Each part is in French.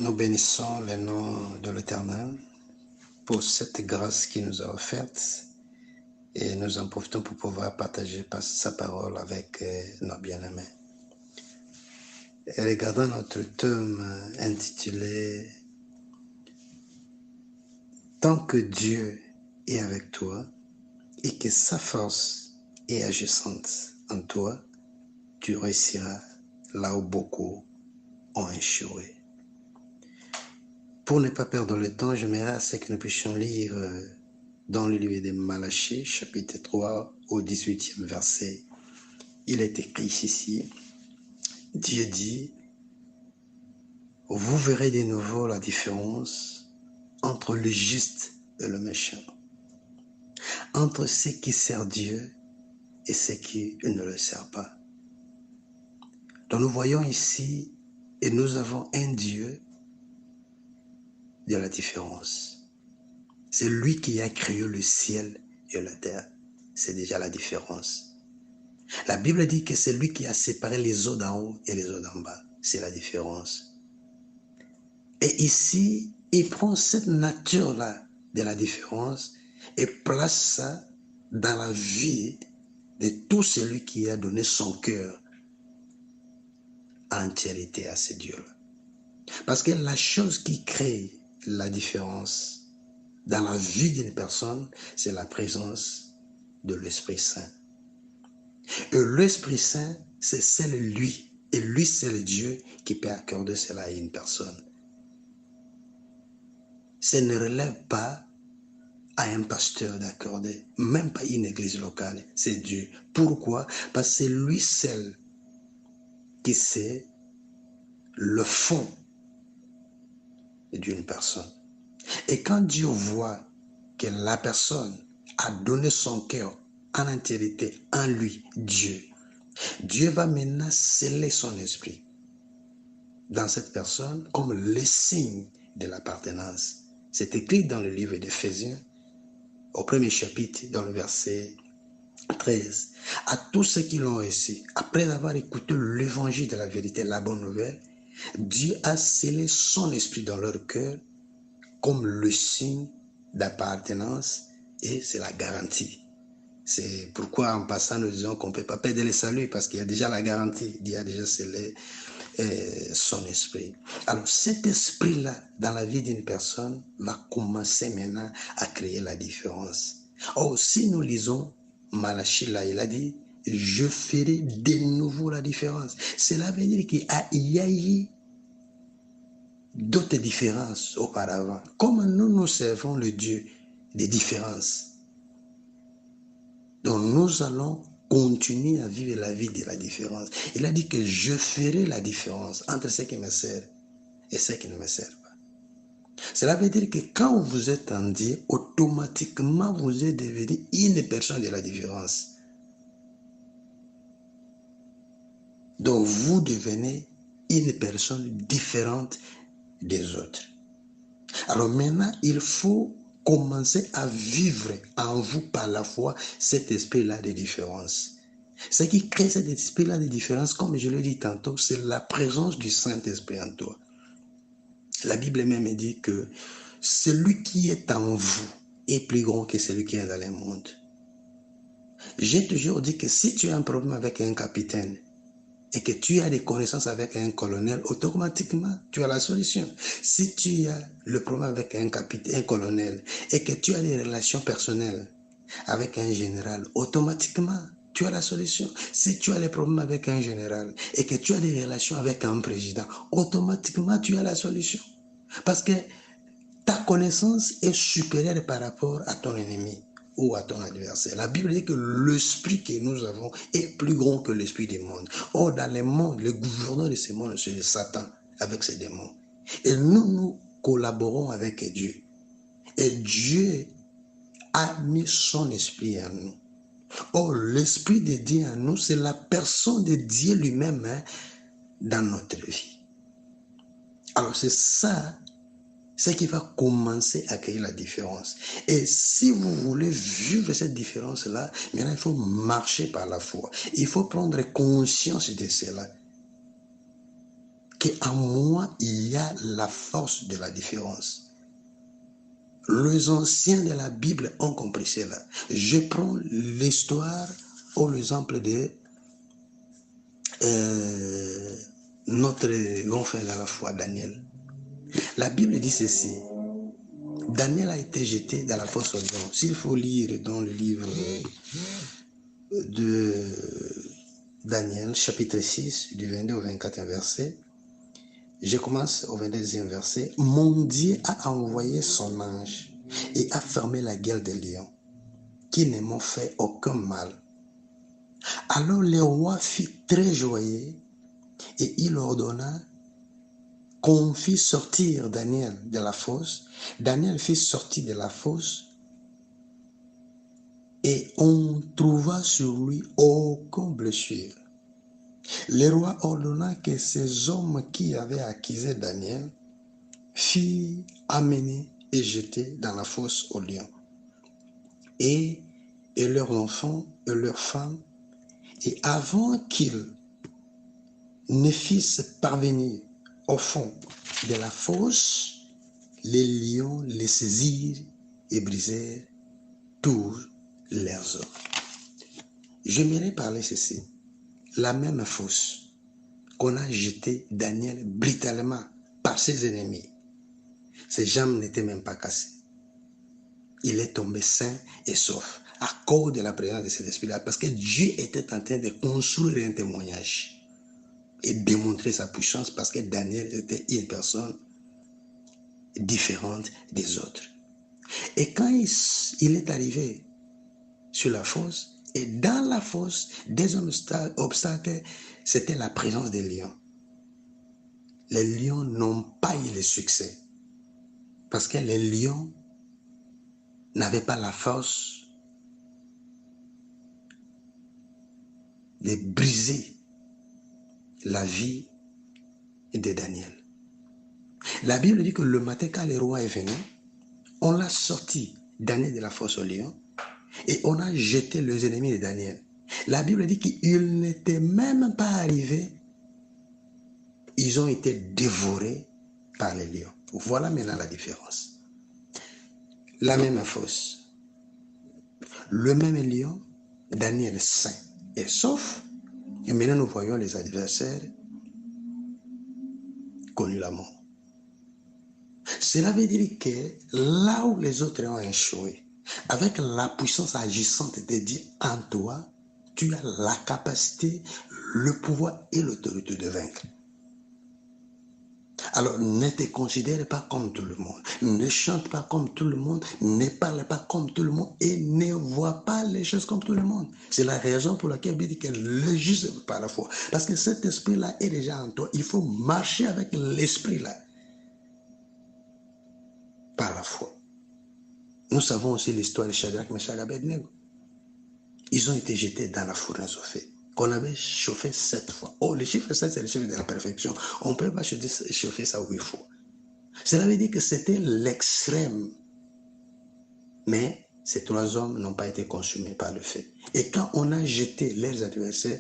Nous bénissons le nom de l'Éternel pour cette grâce qu'il nous a offerte et nous en profitons pour pouvoir partager sa parole avec nos bien-aimés. Et regardons notre thème intitulé « Tant que Dieu est avec toi et que sa force est agissante en toi, tu réussiras là où beaucoup ont échoué. » Pour ne pas perdre le temps, j'aimerais assez que nous puissions lire dans le livre de Malachie, chapitre 3, au 18e verset. Il est écrit ici, Dieu dit, « Vous verrez de nouveau la différence entre le juste et le méchant, entre ceux qui servent Dieu et ceux qui ne le servent pas. » Donc nous voyons ici, et nous avons un Dieu de la différence. C'est lui qui a créé le ciel et la terre. C'est déjà la différence. La Bible dit que c'est lui qui a séparé les eaux d'en haut et les eaux d'en bas. C'est la différence. Et ici, il prend cette nature-là de la différence et place ça dans la vie de tout celui qui a donné son cœur en entièreté à ce Dieu-là. Parce que la chose qui crée la différence dans la vie d'une personne, c'est la présence de l'Esprit Saint. Et l'Esprit Saint, c'est seul lui. Et lui, c'est le Dieu qui peut accorder cela à une personne. Ça ne relève pas à un pasteur d'accorder, même pas une église locale, c'est Dieu. Pourquoi? Parce que c'est lui seul qui sait le fond d'une personne. Et quand Dieu voit que la personne a donné son cœur en entièreté en lui, Dieu va maintenant sceller son esprit dans cette personne comme le signe de l'appartenance. C'est écrit dans le livre d'Éphésiens, au premier chapitre, dans le verset 13. À tous ceux qui l'ont reçu, après avoir écouté l'évangile de la vérité, la bonne nouvelle, Dieu a scellé son esprit dans leur cœur comme le signe d'appartenance et c'est la garantie. C'est pourquoi en passant nous disons qu'on ne peut pas perdre le salut parce qu'il y a déjà la garantie, Dieu a déjà scellé son esprit. Alors cet esprit-là dans la vie d'une personne va commencer maintenant à créer la différence. Or si nous lisons Malachie là, il a dit, je ferai de nouveau la différence. Cela veut dire qu'il y a eu d'autres différences auparavant. Comme nous servons le Dieu des différences. Donc nous allons continuer à vivre la vie de la différence. Il a dit que je ferai la différence entre ceux qui me servent et ceux qui ne me servent pas. Cela veut dire que quand vous êtes en Dieu, automatiquement vous êtes devenu une personne de la différence. Donc vous devenez une personne différente des autres. Alors maintenant, il faut commencer à vivre en vous par la foi cet esprit-là de différence. Ce qui crée cet esprit-là de différence, comme je l'ai dit tantôt, c'est la présence du Saint-Esprit en toi. La Bible même dit que celui qui est en vous est plus grand que celui qui est dans le monde. J'ai toujours dit que si tu as un problème avec un capitaine et que tu as des connaissances avec un colonel, automatiquement, tu as la solution. Si tu as le problème avec un capitaine, un colonel, et que tu as des relations personnelles avec un général, automatiquement, tu as la solution. Si tu as des problèmes avec un général et que tu as des relations avec un président, automatiquement, tu as la solution. Parce que ta connaissance est supérieure par rapport à ton ennemi ou à ton adversaire. La Bible dit que l'esprit que nous avons est plus grand que l'esprit des mondes. Or, dans les mondes, le gouverneur de ces mondes, c'est Satan avec ses démons. Et nous collaborons avec Dieu. Et Dieu a mis son esprit en nous. Or, l'esprit de Dieu en nous, c'est la personne de Dieu lui-même dans notre vie. Alors, c'est ça ce qui va commencer à créer la différence. Et si vous voulez vivre cette différence-là, maintenant il faut marcher par la foi. Il faut prendre conscience de cela. qu'en moi, il y a la force de la différence. Les anciens de la Bible ont compris cela. Je prends l'histoire ou l'exemple de notre grand frère à la foi, Daniel. La Bible dit ceci. Daniel a été jeté dans la fosse aux lions. S'il faut lire dans le livre de Daniel, chapitre 6, du 22 au 24 verset, je commence au 22e verset. Mon Dieu a envoyé son ange et a fermé la gueule des lions, qui ne m'ont fait aucun mal. Alors le roi fut très joyeux et il ordonna qu'on fit sortir Daniel de la fosse. Daniel fit sortir de la fosse et on trouva sur lui aucune blessure. Le roi ordonna que ces hommes qui avaient accusé Daniel furent amenés et jetés dans la fosse aux lions. Et leurs enfants et leurs femmes, et avant qu'ils ne fissent parvenir au fond de la fosse, les lions les saisirent et brisèrent tous leurs os. J'aimerais parler ceci. La même fosse qu'on a jeté Daniel brutalement par ses ennemis. Ses jambes n'étaient même pas cassées. Il est tombé sain et sauf à cause de la présence de cet esprit-là, parce que Dieu était en train de construire un témoignage et démontrer sa puissance, parce que Daniel était une personne différente des autres. Et quand il est arrivé sur la fosse, et dans la fosse, des obstacles, c'était la présence des lions. Les lions n'ont pas eu le succès, parce que les lions n'avaient pas la force de briser la vie de Daniel. La Bible dit que le matin, quand le roi est venu, on l'a sorti, Daniel, de la fosse aux lions, et on a jeté les ennemis de Daniel. La Bible dit qu'ils n'étaient même pas arrivés, ils ont été dévorés par les lions. Voilà maintenant la différence. La même fosse, le même lion, Daniel saint et sauf, et maintenant nous voyons les adversaires connu la mort. Cela veut dire que là où les autres ont échoué, avec la puissance agissante de Dieu en toi, tu as la capacité, le pouvoir et l'autorité de vaincre. Alors ne te considère pas comme tout le monde, ne chante pas comme tout le monde, ne parle pas comme tout le monde et ne vois pas les choses comme tout le monde. C'est la raison pour laquelle il dit que le juste par la foi. Parce que cet esprit-là est déjà en toi. Il faut marcher avec l'esprit-là par la foi. Nous savons aussi l'histoire de Shadrach, Meshach et Abednego. Ils ont été jetés dans la fournaise au feu, qu'on avait chauffé 7 fois. Oh, le chiffre 7, c'est le chiffre de la perfection. On ne peut pas chauffer ça 8 fois. Cela veut dire que c'était l'extrême. Mais ces 3 hommes n'ont pas été consumés par le feu. Et quand on a jeté leurs adversaires,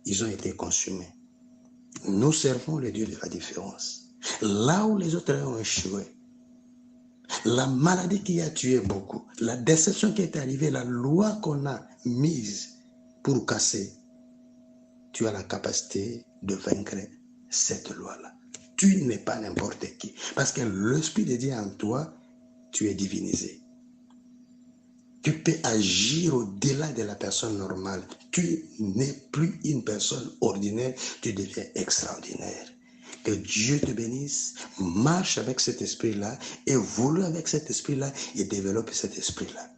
ils ont été consumés. Nous servons le Dieu de la différence. Là où les autres ont échoué, la maladie qui a tué beaucoup, la déception qui est arrivée, la loi qu'on a mise pour casser, tu as la capacité de vaincre cette loi-là. Tu n'es pas n'importe qui. Parce que l'Esprit de Dieu en toi, tu es divinisé. Tu peux agir au-delà de la personne normale. Tu n'es plus une personne ordinaire, tu deviens extraordinaire. Que Dieu te bénisse, marche avec cet esprit-là, évolue avec cet esprit-là et développe cet esprit-là.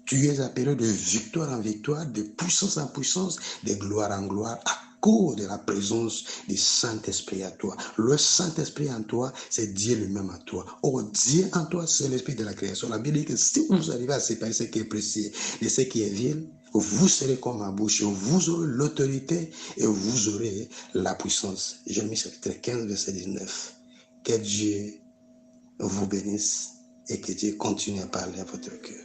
Tu es appelé de victoire en victoire, de puissance en puissance, de gloire en gloire, à cause de la présence du Saint-Esprit à toi. Le Saint-Esprit en toi, c'est Dieu lui-même en toi. Oh, Dieu en toi, c'est l'esprit de la création. La Bible dit que si vous arrivez à séparer ce qui est précieux de ce qui est vil, vous serez comme ma bouche, vous aurez l'autorité et vous aurez la puissance. Jérémie chapitre 15, verset 19. Que Dieu vous bénisse et que Dieu continue à parler à votre cœur.